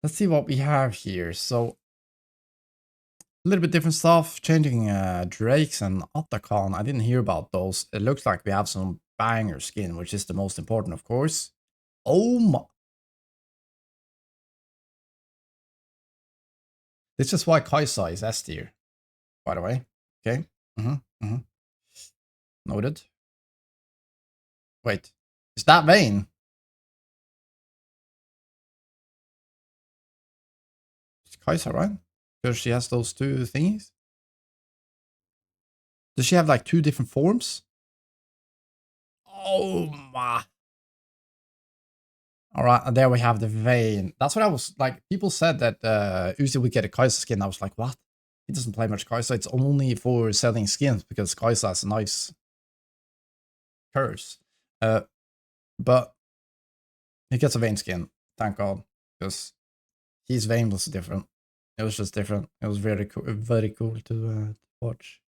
let's see what we have here. So a little bit different stuff, changing Drakes and Otacon. I didn't hear about those. It looks like we have some banger skin, which is the most important, of course. Oh my. This is why Kaisa is S tier, by the way. Okay. Noted. Wait, is that Vayne? It's Kaisa, right? Because she has those two thingies. Does she have like two different forms? Oh my. All right, and there we have the Vayne. That's what I was like. People said that Uzi would get a Kaisa skin. I was like, what? He doesn't play much Kaisa. It's only for selling skins because Kaisa has a nice curse. But he gets a Vayne skin, thank God, because his Vayne was different. It was just different. It was very cool to watch.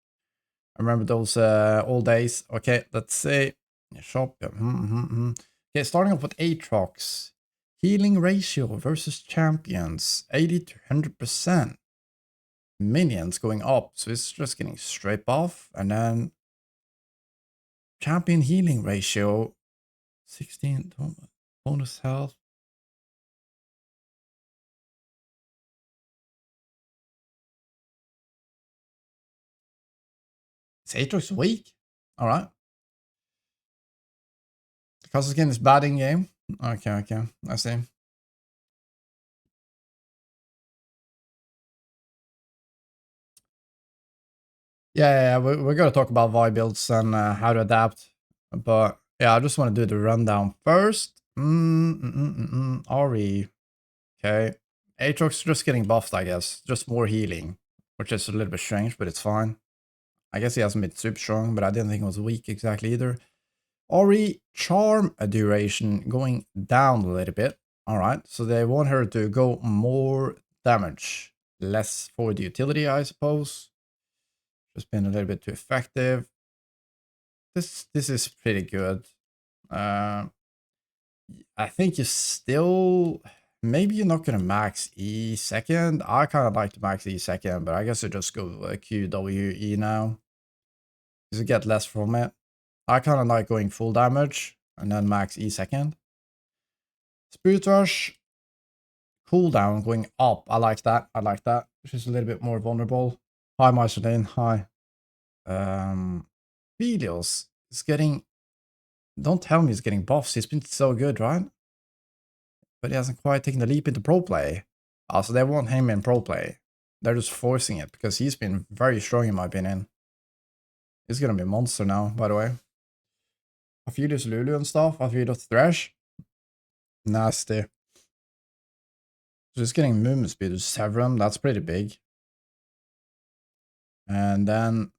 I remember those old days. Okay, let's see. Shop. Okay, starting off with Aatrox. Healing ratio versus champions. 80 to 100%. Minions going up, so it's just getting straight buff. And then champion healing ratio. 16 bonus health. Is Aatrox weak? Alright. Because skin is bad in game. Okay, I see. Yeah, we're gonna talk about VI builds and how to adapt. But yeah, I just want to do the rundown first. Ari. Okay. Aatrox just getting buffed, I guess. Just more healing. Which is a little bit strange, but it's fine. I guess he hasn't been super strong, but I didn't think it was weak exactly either. Ori charm duration going down a little bit. Alright, so they want her to go more damage. Less for the utility, I suppose. Just been a little bit too effective. This is pretty good. I think you still... Maybe you're not gonna max E second. I kind of like to max E second, but I guess you just go QWE now. Because you get less from it. I kind of like going full damage and then max E second. Spirit Rush. Cooldown going up. I like that. Which is a little bit more vulnerable. Hi, Marceline. Hi. Velios is getting... Don't tell me he's getting buffs. He's been so good, right? But he hasn't quite taken the leap into pro play. So they want him in pro play. They're just forcing it because he's been very strong in my opinion. He's gonna be a monster now, by the way. Aphelios Lulu and stuff. Aphelios Thresh. Nasty. Just getting movement speed to Severum. That's pretty big. And then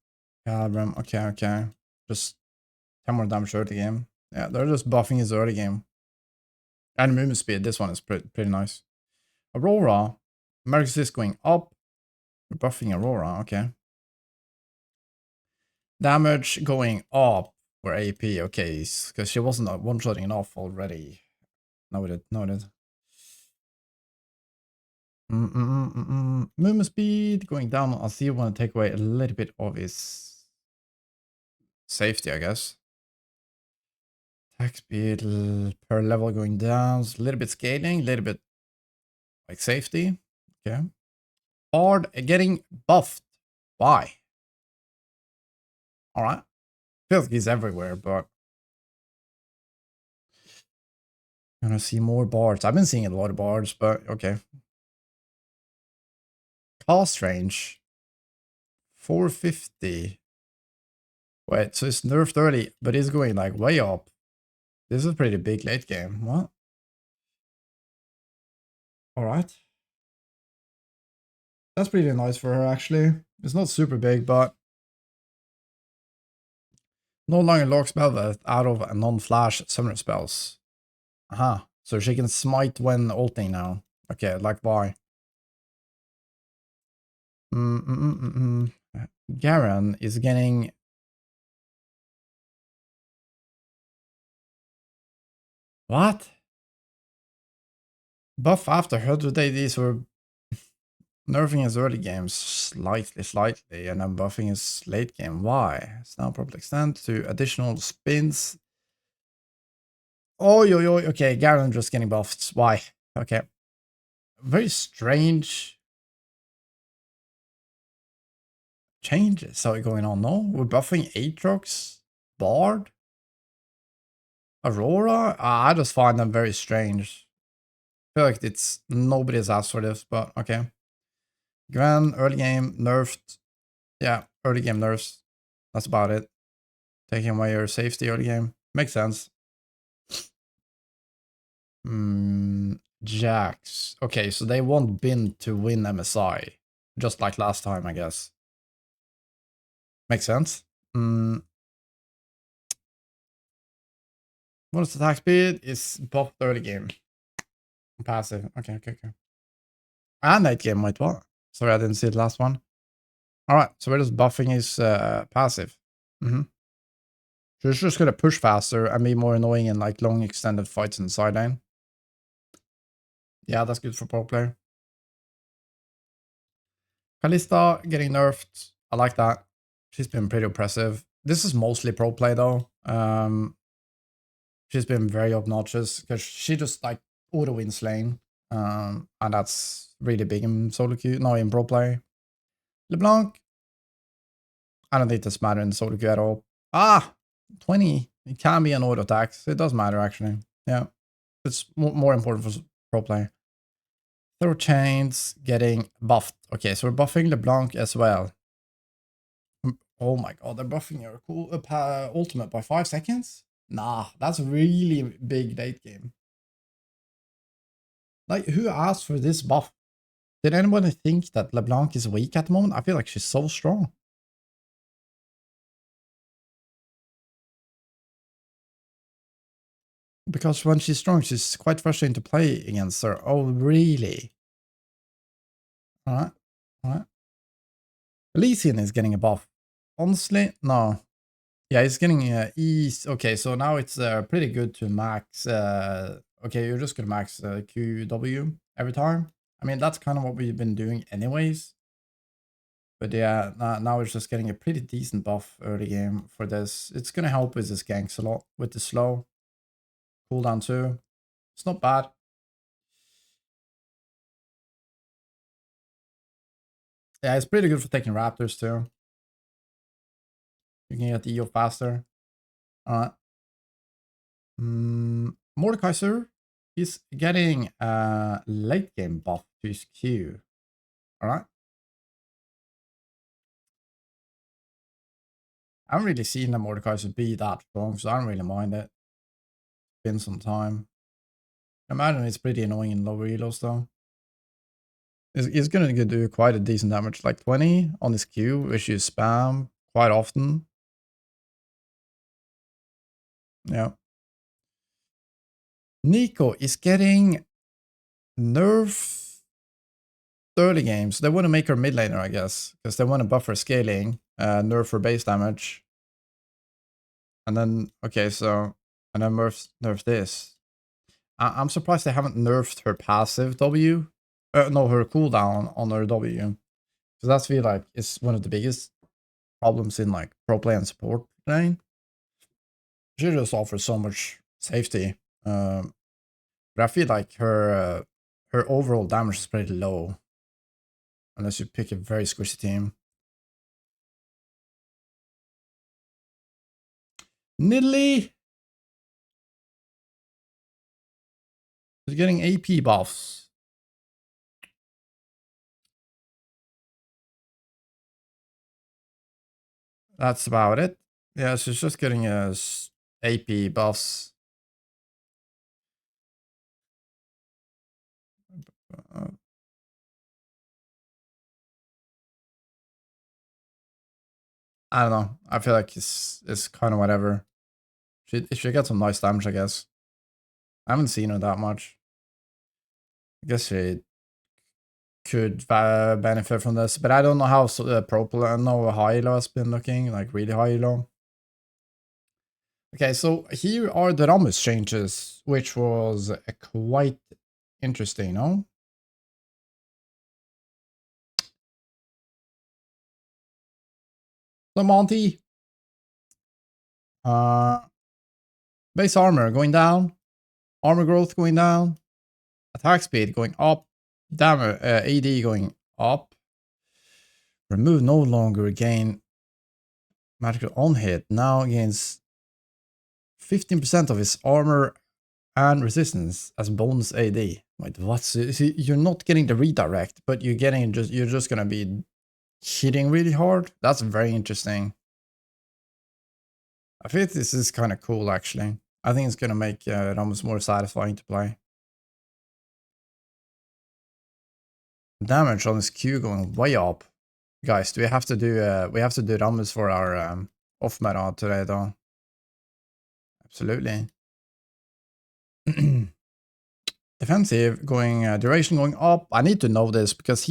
Calibrum. Okay. Just 10 more damage early game. Yeah, they're just buffing his early game. And movement speed. This one is pretty nice. Aurora. Mercs is going up. We're buffing Aurora. Okay. Damage going up for AP. Okay, because she wasn't one-shotting enough already. Noted. Movement speed going down. I see you want to take away a little bit of his safety, I guess. Attack speed per level going down. A little bit scaling, a little bit like safety. Okay. Bard getting buffed. Why? Alright. Feels like he's everywhere, but I'm gonna see more bards. I've been seeing a lot of bards, but okay. Cast range 450. Wait, so it's nerfed early, but it's going like way up. This is pretty big late game. What? Alright. That's pretty nice for her actually. It's not super big, but no longer locks Belvet out of non-flash summoner spells. Aha. So she can smite when ulting now. Okay, like why? Garen is getting... What? Buff after 100 ADs were nerfing his early game slightly, and then buffing his late game. Why? It's now probably extend to additional spins. Oh, okay, Garen just getting buffed. Why? Okay. Very strange changes are going on, no? We're buffing Aatrox, Bard, Aurora? I just find them very strange. I feel like it's nobody's asked for this, but okay. Gwen, early game, nerfed. Yeah, early game nerfs. That's about it. Taking away your safety early game. Makes sense. Jax. Okay, so they want Bin to win MSI. Just like last time, I guess. Makes sense. What's attack speed? Is buffed early game. Passive. Okay. And late game, wait, what? Sorry, I didn't see the last one. Alright, so we're just buffing his passive. So it's just gonna push faster and be more annoying in like long extended fights in the side lane. Yeah, that's good for pro player. Kalista getting nerfed. I like that. She's been pretty oppressive. This is mostly pro play though. She's been very obnoxious because she just like auto wins lane. And that's really big in solo queue. No, in pro play. LeBlanc. I don't think this matter in solo queue at all. 20. It can be an auto attack. It does matter actually. Yeah. It's more important for pro play. Throw chains getting buffed. Okay, so we're buffing LeBlanc as well. Oh my god, they're buffing your cool ultimate by 5 seconds? Nah, that's really big late game. Like, who asked for this buff? Did anybody think that LeBlanc is weak at the moment? I feel like she's so strong. Because when she's strong, she's quite frustrating to play against her. Oh, really? Alright. Lee Sin is getting a buff. Honestly, no. Yeah, he's getting ease. Okay, so now it's pretty good to max. Okay, you're just gonna max QW every time. I mean, that's kind of what we've been doing anyways. But yeah, now it's just getting a pretty decent buff early game for this. It's gonna help with his ganks a lot, with the slow cooldown too. It's not bad. Yeah, it's pretty good for taking raptors too. You can get the EO faster. Alright. Mordekaiser is getting a late game buff to his Q. Alright. I haven't really seen the Mordekaiser be that strong, so I don't really mind it. It's been some time. I imagine it's pretty annoying in low reloads though. It's gonna do quite a decent damage, like 20 on his Q, which you spam quite often. Yeah. Nico is getting nerf early games. They want to make her mid laner, I guess, because they want to buffer scaling, nerf her base damage. And then, okay, so, and then nerf this. I'm surprised they haven't nerfed her passive W. No, her cooldown on her W. Because that's feel like it's one of the biggest problems in like pro play and support lane. She just offers so much safety. But I feel like her overall damage is pretty low. Unless you pick a very squishy team. Nidalee is getting AP buffs. That's about it. Yeah, she's just getting AP buffs. I don't know. I feel like it's kind of whatever. She got some nice damage, I guess. I haven't seen her that much. I guess she could benefit from this, but I don't know how pro player. I know how elo has been looking, like really high elo. Okay, so here are the Ramus changes, which was quite interesting, no? So Monty, uh, base armor going down, armor growth going down, attack speed going up, damage AD going up. Remove no longer gain magical on hit. Now gains 15% of his armor and resistance as bonus AD. Wait, what? So you're not getting the redirect, but you're just gonna be hitting really hard. That's very interesting. I think this is kind of cool actually. I think it's gonna make it almost more satisfying to play. Damage on his Q going way up. Guys, do we have to do Rams for our off meta today though? Absolutely. Defensive going duration going up. I need to know this because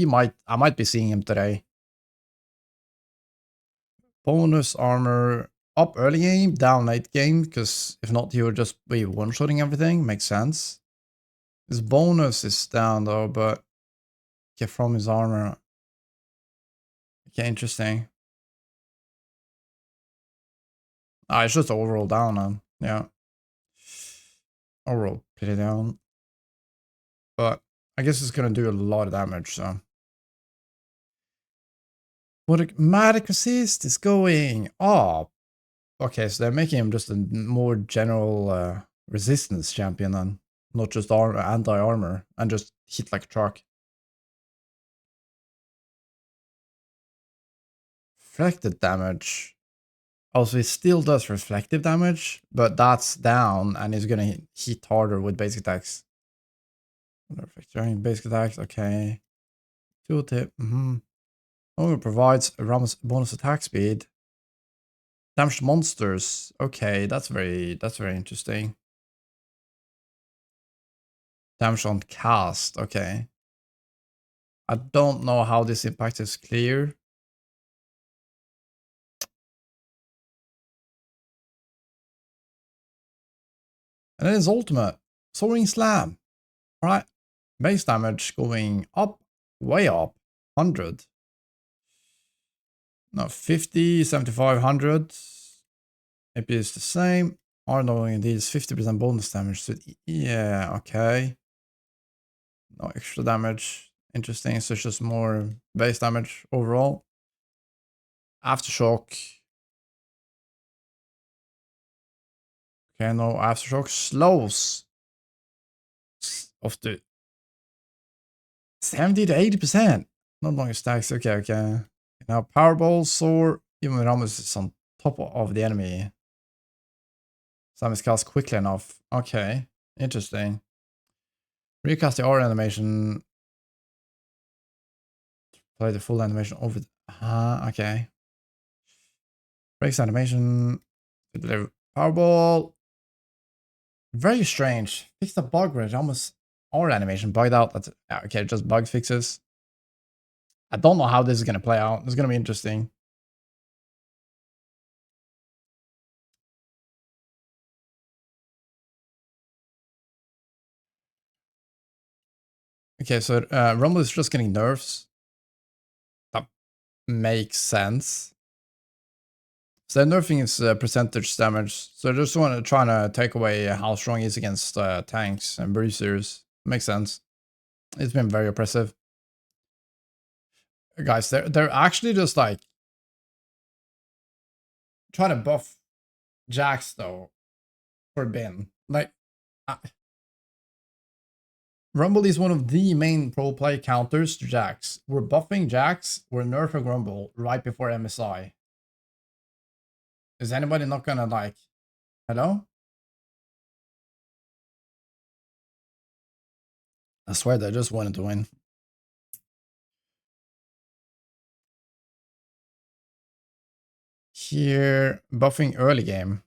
I might be seeing him today. Bonus armor up early game, down late game, because if not, he would just be one-shotting everything. Makes sense. His bonus is down though, but get from his armor. Okay, interesting. Ah, it's just overall down then. Yeah. Overall pretty down. But I guess it's gonna do a lot of damage, so. What magic resist is going up. Okay, so they're making him just a more general resistance champion then. Not just anti-armor and just hit like a truck. Reflected damage. Also, he still does reflective damage, but that's down and he's gonna hit harder with basic attacks. Basic attacks, okay. Tooltip, Only provides a bonus attack speed. Damaged monsters, okay, that's very interesting. Damage on cast, okay. I don't know how this impact is clear. And then his ultimate, Soaring Slam. Alright, base damage going up, way up, 100. No, 50, 75, 100. Maybe it's the same. Or no, indeed, it's 50% bonus damage. So yeah, okay. No extra damage. Interesting, so it's just more base damage overall. Aftershock. Okay, no, Aftershock slows. Of the 70 to 80%. No longer stacks. Okay, okay. Now Powerball, Soar, even when Ramos is on top of the enemy. Some is cast quickly enough. Okay, interesting. Recast the aura animation. Play the full animation over. Okay. Breaks animation. Deliver Powerball. Very strange. Fix the bug where it almost aura animation bugged out. That's okay. Just bug fixes. I don't know how this is gonna play out. It's gonna be interesting. Okay, so Rumble is just getting nerfs. That makes sense. So they're nerfing his percentage damage. So they just want to try to take away how strong he is against tanks and bruisers. Makes sense. It's been very oppressive. Guys, they're actually just like trying to buff Jax though for Bin. Like Rumble is one of the main pro play counters to Jax. We're buffing Jax, we're nerfing Rumble right before MSI. Is anybody not gonna like, hello? I swear they just wanted to win. Here, buffing early game.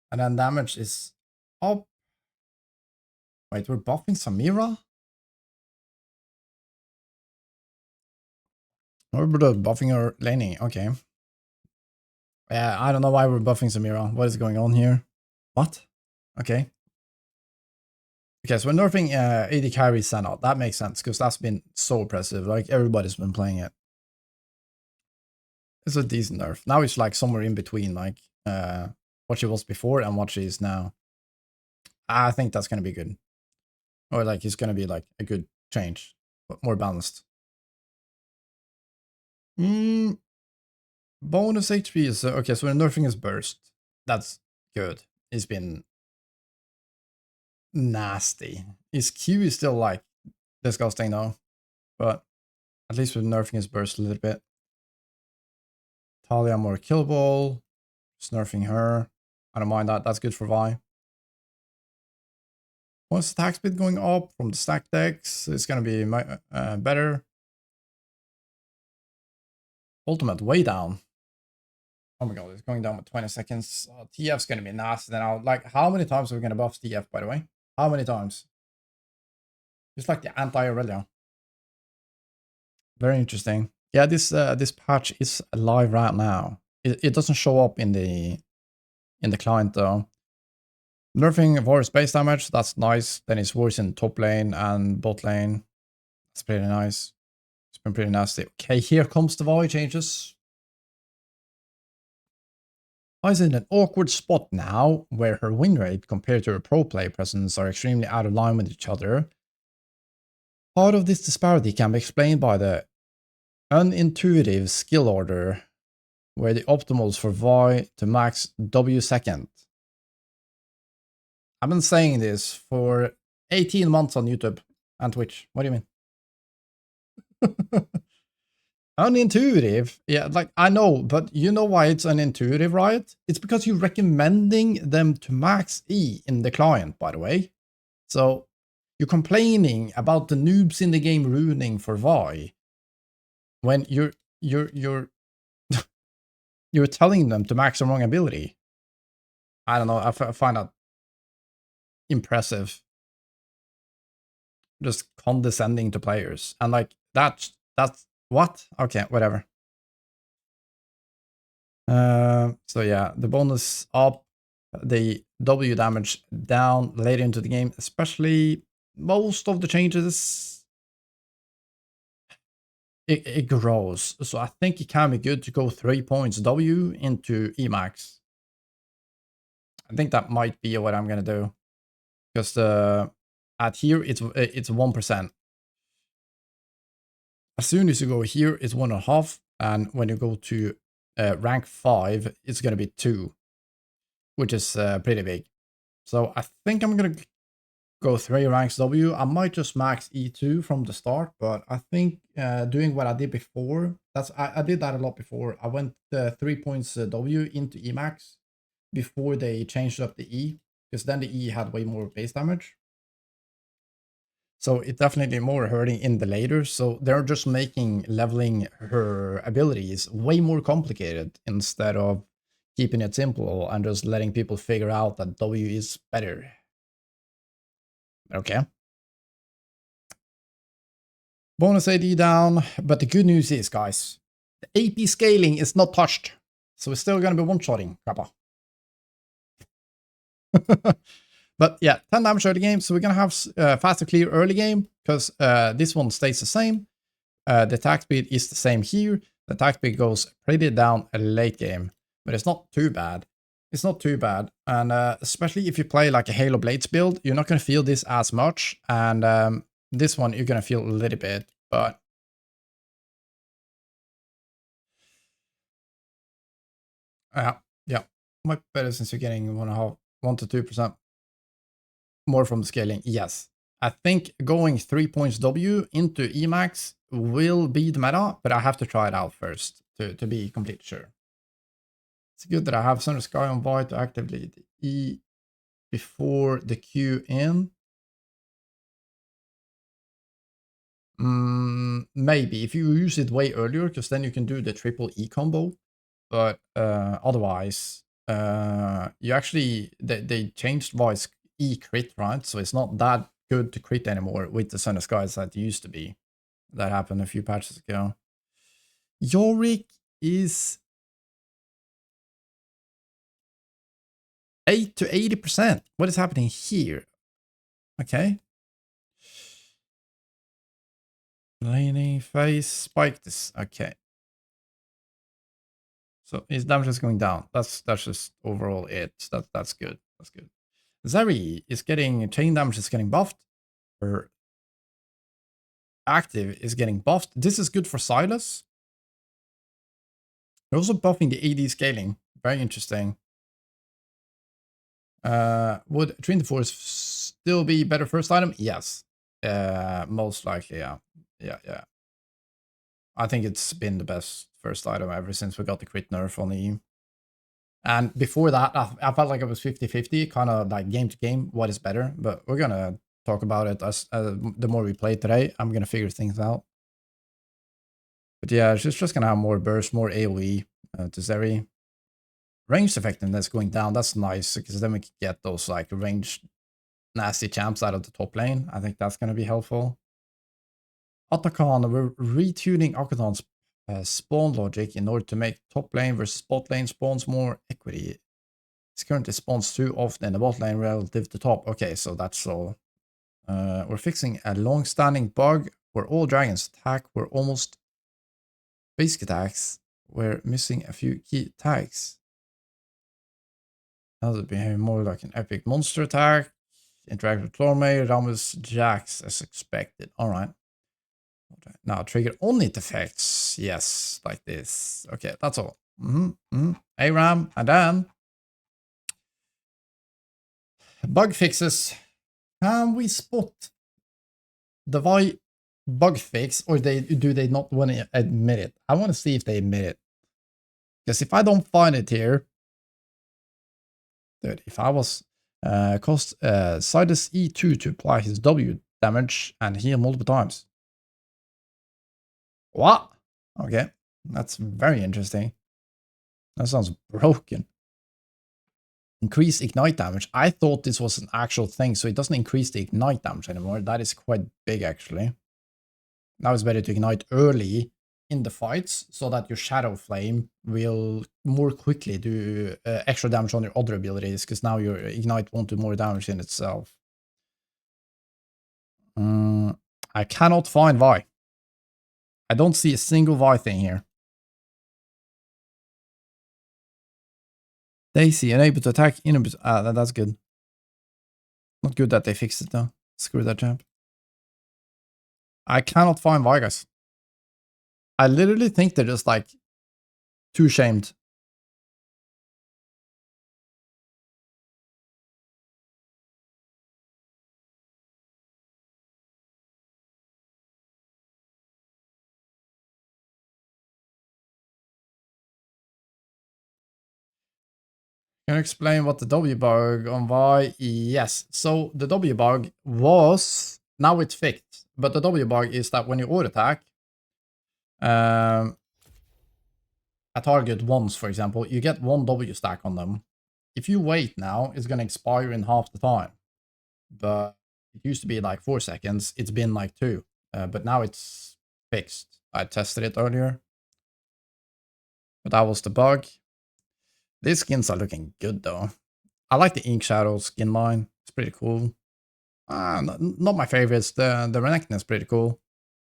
And then damage is up. Wait, we're buffing Samira? We're buffing her laning, okay. Yeah, I don't know why we're buffing Samira. What is going on here? What? Okay. Okay, so we're nerfing AD carry Senna. That makes sense because that's been so oppressive. Like everybody's been playing it. It's a decent nerf. Now it's like somewhere in between, like what she was before and what she is now. I think that's gonna be good. Or like it's gonna be like a good change, but more balanced. Bonus HP is okay, so we're nerfing his burst. That's good. It's been nasty. His Q is still like disgusting though, but at least we're nerfing his burst a little bit. Talia more killable. Just nerfing her. I don't mind that. That's good for Vi. Once attack speed going up from the stack decks, it's gonna be better. Ultimate way down. Oh my god, it's going down with 20 seconds. TF's gonna be nasty now. Like, how many times are we gonna buff TF, by the way? How many times? It's like the anti-Aurelia. Very interesting. Yeah, this patch is live right now. It doesn't show up in the client though. Nerfing Varus base damage, that's nice. Then it's worse in top lane and bot lane. That's pretty nice. It's been pretty nasty. Okay, here comes the Vi changes. Vi's in an awkward spot now, where her win rate compared to her pro play presence are extremely out of line with each other. Part of this disparity can be explained by the unintuitive skill order, where the optimals for Vi to max W second. I've been saying this for 18 months on YouTube and Twitch. What do you mean? Unintuitive? Yeah, like, I know, but you know why it's unintuitive, right? It's because you're recommending them to max E in the client, by the way. So, you're complaining about the noobs in the game ruining for Vi when you're you're telling them to max the wrong ability. I don't know, I find that impressive. Just condescending to players. And like, that's what? Okay, whatever. So yeah, the bonus up, the W damage down later into the game, especially most of the changes, it grows. So I think it can be good to go 3 points W into Emax. I think that might be what I'm gonna do. Because at here it's 1%. As soon as you go here, it's 1.5, and when you go to rank 5, it's gonna be 2, which is pretty big. So I think I'm gonna go 3 ranks W. I might just max E2 from the start, but I think doing what I did before, I did that a lot before. I went 3 points W into Emax before they changed up the E, because then the E had way more base damage. So it's definitely more hurting in the later. So they're just making leveling her abilities way more complicated instead of keeping it simple and just letting people figure out that W is better. Okay. Bonus AD down, but the good news is, guys, the AP scaling is not touched. So we're still going to be one-shotting Kappa. But yeah, 10 damage early game. So we're going to have faster clear early game because this one stays the same. The attack speed is the same here. The attack speed goes pretty down a late game, but it's not too bad. It's not too bad. And especially if you play like a Halo Blades build, you're not going to feel this as much. And this one, you're going to feel a little bit, but yeah, might be better since you're getting 1 to 2% more from the scaling. Yes, I think going 3 points W into Emax will be the meta, but I have to try it out first to be completely sure. It's good that I have Thunder Sky on Vi to activate the E before the Q in. Maybe if you use it way earlier, because then you can do the triple E combo. But otherwise, you actually they changed Vi's E crit, right? So it's not that good to crit anymore with the Thunder Skies that it used to be. That happened a few patches ago. Yorick is 8 to 80%. What is happening here? Okay. Leaning face, spike this. Okay. So his damage is going down. That's just overall it. That's good. That's good. Zeri is getting chain damage is getting buffed. Or active is getting buffed. This is good for Silas. They're also buffing the AD scaling. Very interesting. Would Trinity Force still be better first item? Yes. Most likely, yeah. Yeah. I think it's been the best first item ever since we got the crit nerf on the. And before that, I felt like it was 50-50, kind of like game to game, what is better. But we're going to talk about it as the more we play today. I'm going to figure things out. But yeah, it's just going to have more burst, more AoE to Zeri. Ranged effectiveness going down, that's nice, because then we can get those like ranged nasty champs out of the top lane. I think that's going to be helpful. Atakan, we're retuning Akatan's spawn logic in order to make top lane versus bot lane spawns more equity. It currently spawns too often in the bot lane relative to top. Okay, so that's all. We're fixing a long-standing bug where all dragons attack were almost basic attacks. We're missing a few key tags. Now it behave more like an epic monster attack. Interact with Clorme, Ramus, Jax as expected. Alright. Now trigger only effects. Yes, like this. Okay, that's all. ARAM, and then bug fixes. Can we spot the bug fix, or do they not want to admit it? I want to see if they admit it. Because if I don't find it here, dude, if I was cost Sidus E2 to apply his W damage and heal multiple times. What? Okay, that's very interesting. That sounds broken. Increase ignite damage. I thought this was an actual thing, so it doesn't increase the ignite damage anymore. That is quite big, actually. Now it's better to ignite early in the fights, so that your Shadow Flame will more quickly do extra damage on your other abilities, because now your ignite won't do more damage in itself. I cannot find Vi. I don't see a single Vi thing here. Daisy, unable to attack enemies. That's good. Not good that they fixed it though. Screw that champ. I cannot find Vi, guys. I literally think they're just like too shamed. Can you explain what the W bug on Vi? Yes. So the W bug was, now it's fixed, but the W bug is that when you auto attack a target once, for example, you get one W stack on them. If you wait now, it's going to expire in half the time. But it used to be like 4 seconds. It's been like 2. But now it's fixed. I tested it earlier. But that was the bug. These skins are looking good though. I like the Ink Shadow skin line. It's pretty cool. Not my favorites. The Renekton is pretty cool.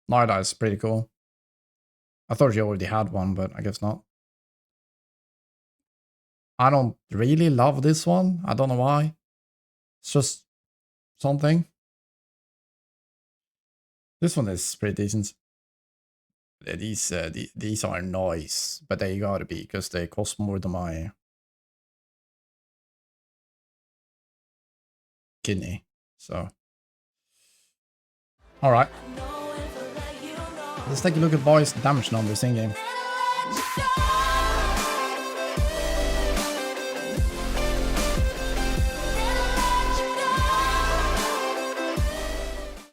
Night Eye is pretty cool. I thought you already had one, but I guess not. I don't really love this one. I don't know why. It's just something. This one is pretty decent. These are nice, but they gotta be because they cost more than my kidney. So, all right. Let's take a look at Vi's damage numbers in game.